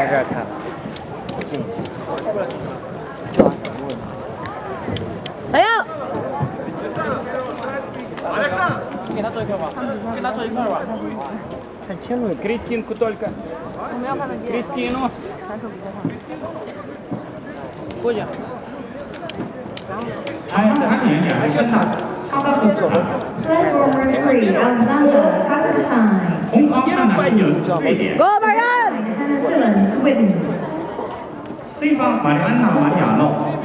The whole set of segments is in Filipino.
这儿看，近，就按什么问题？来呀！给他做一块吧，给他做一块吧。看清楚 Кристинку только. 我没有看得见。 Кристину. 传授比较好。过去。Platform 3, Alexandra, Kazakhstan. 红方看台有瑞典， Go Marian！ Hannah Simmons, Sweden. 黑方玛丽安娜·马里亚诺，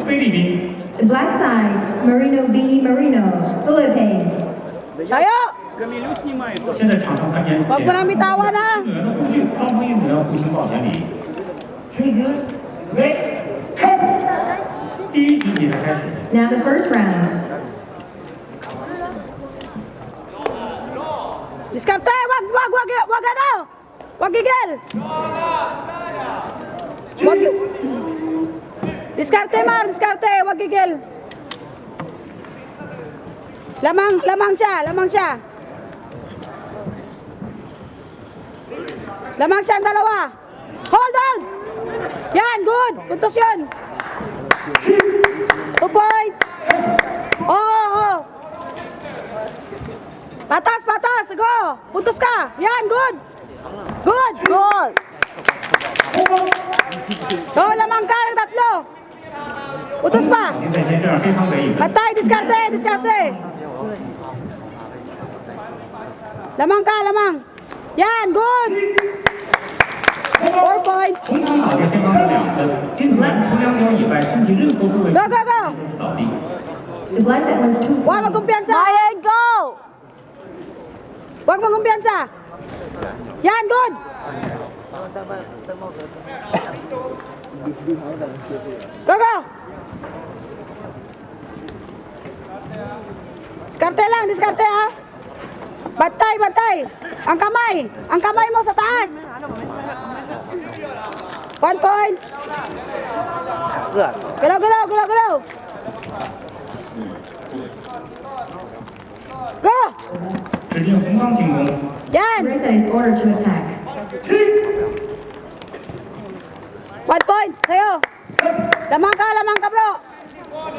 菲律宾。 The black side, Marino B. Marino, Philippines. 来呀！现在场上参演。 Huwag mo nang bitawan ha! 运动员的护具，双方运动员互行保全礼。第一局比赛开始。 Now the first round. Diskarte! Wag ano! Wag gigil! Wag Diskarte Mar! Diskarte! Wag gigil! Lamang siya! Lamang siya ang dalawa! Hold on! Yan! Good! Puntos yun! 2 points! Oo! Patas! Go! Puntos ka! Yan! Good! Good! So, lamang ka ng tatlo! Puntos pa! 现在先这样，黑方得1分。 Patay! Diskarte! Lamang ka! Yan! Good! 4 points! 红方倒地，黑方得2分。运动员除两脚以外，身体任何部位 Go! 都是倒地。 The black side was 2 Huwag magkumpiyansa! Mayan, go! Huwag magkumpiyansa! Yan, good! Go! Diskarte ha! Bantay! Ang kamay mo sa taas! 1 point! 饿了。 Galaw! Go! 只见红方进攻。 Yan! Right side is ordered to attack. 1 point sa'yo! Lamang ka bro!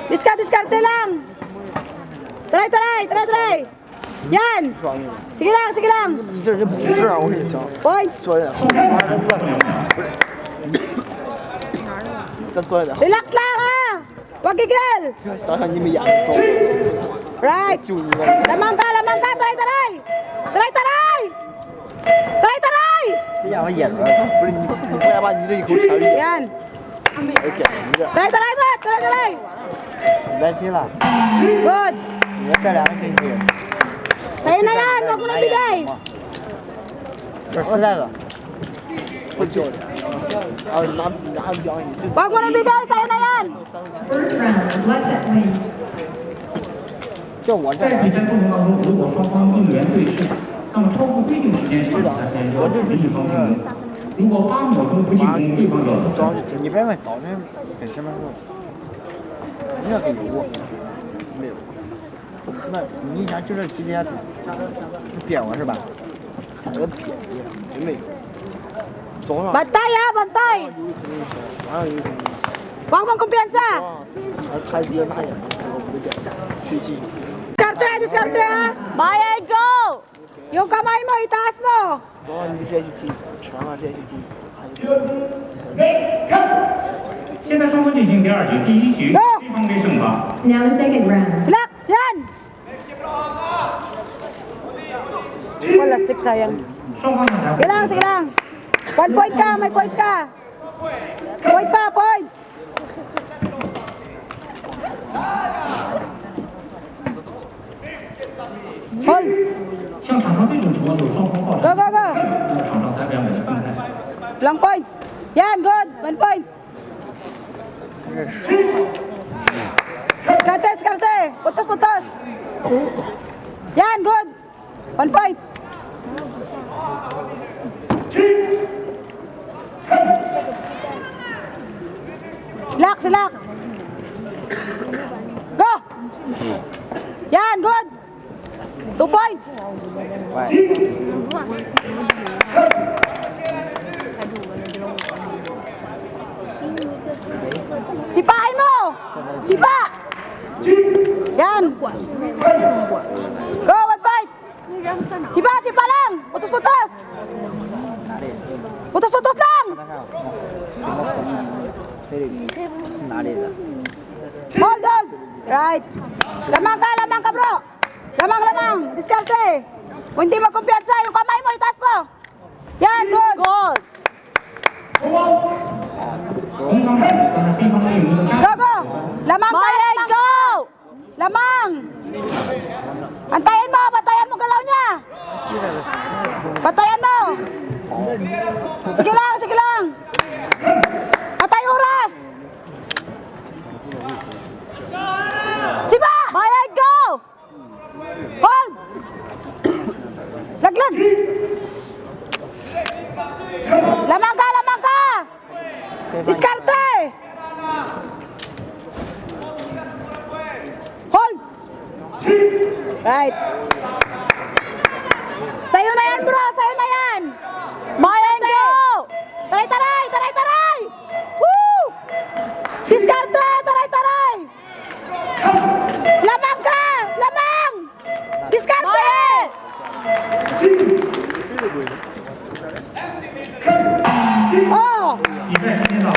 Diskarte lang! Try! Yan! Sige lang! 你这人不是啊，我跟你讲， Point! 坐着，再坐着， Relax lang ha! Huwag gigil! 想想你们演的多， Right! 就你们。 Lamang ka! Try! 这家伙演的不是你，你不该把你这一口全力， Yan! 还捡你这， Try! 你担心了， Good! 你这2个星期。 Sa'yo na yan! Huwag mo na bigay! 这实在的，不救了，然后拿表演， Huwag mo na bigay! Sa'yo na yan! First round, the black side wins. 就我这在比赛过程当中，如果双方运动员对视，那么超过规定时间场下先由一方进攻。如果8秒钟不进攻，对方就要得分。你别问早晨跟什么时候，应该有过，没有。那你想就这几天，憋我是吧？像个瘪一样，真没有。早上。 Bantay ha! Bantay! 晚上有一天， Huwag mong kumpiyansa! 他爹那样，我不见，去继续。 Diskarte ha! Mayan, go! Yung kamay mo, itaas mo! 早上你直接去踢，吃完饭直接去踢，现在双方进行第2局，第1局黑方为胜方。 Now the second round. Relax! Yan! Wala, stick sayang. 双方上台。 Sige lang! 1 point ka! May points ka! Point pa! Points! Hold! 像场上这种情况，有双方爆 Go! 场，场上裁判给他分开。 Long points! Yan! Good! 1 point! Diskarte! Putos! Yan! Good! 1 point! Relax! Go! Yan! Good! 2 points! 喂。Go, one fight! Sipa lang! Putus-putus! Putus-putus lang! 哪里的？ Hold on! Right! Lamang ka bro! Lamang! Diskarte! Kung hindi magkumpiyansa, yung kamay mo, itaas mo! Yan, good! Good! 红方开始，但是黑方内有一个加 Go, go! Lamang ka! Go! Lamang! Bantayan mo galaw niya! Bantayan mo! Sige lang! Patay oras! Siba! Bayad, go! Hold! Laglag! Lamang ka! Diskarte! Hold! Right! Sa'yo na yan bro! Sa'yo na yan! Bayad, go! Taray! Woo! Diskarte! Taray! Lamang ka! Diskarte! Oh! 比赛时间到。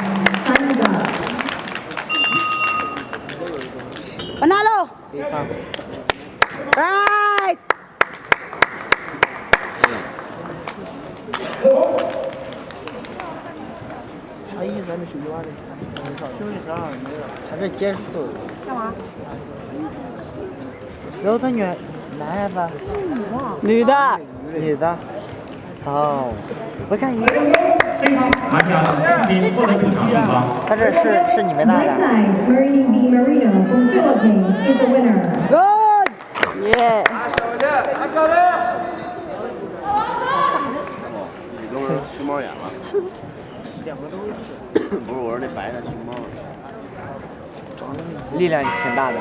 Panalo! Right!他这结束。干嘛？有的男孩子。女的。女的。哦，我看一个。黑方拿下了并获得主场胜方。他这是你们那 Next 的。 side, Marino B. Marino from Philippines is the winner. Good! Yeah! 你都是熊猫眼了，不是我说那白的熊猫。力量挺大的。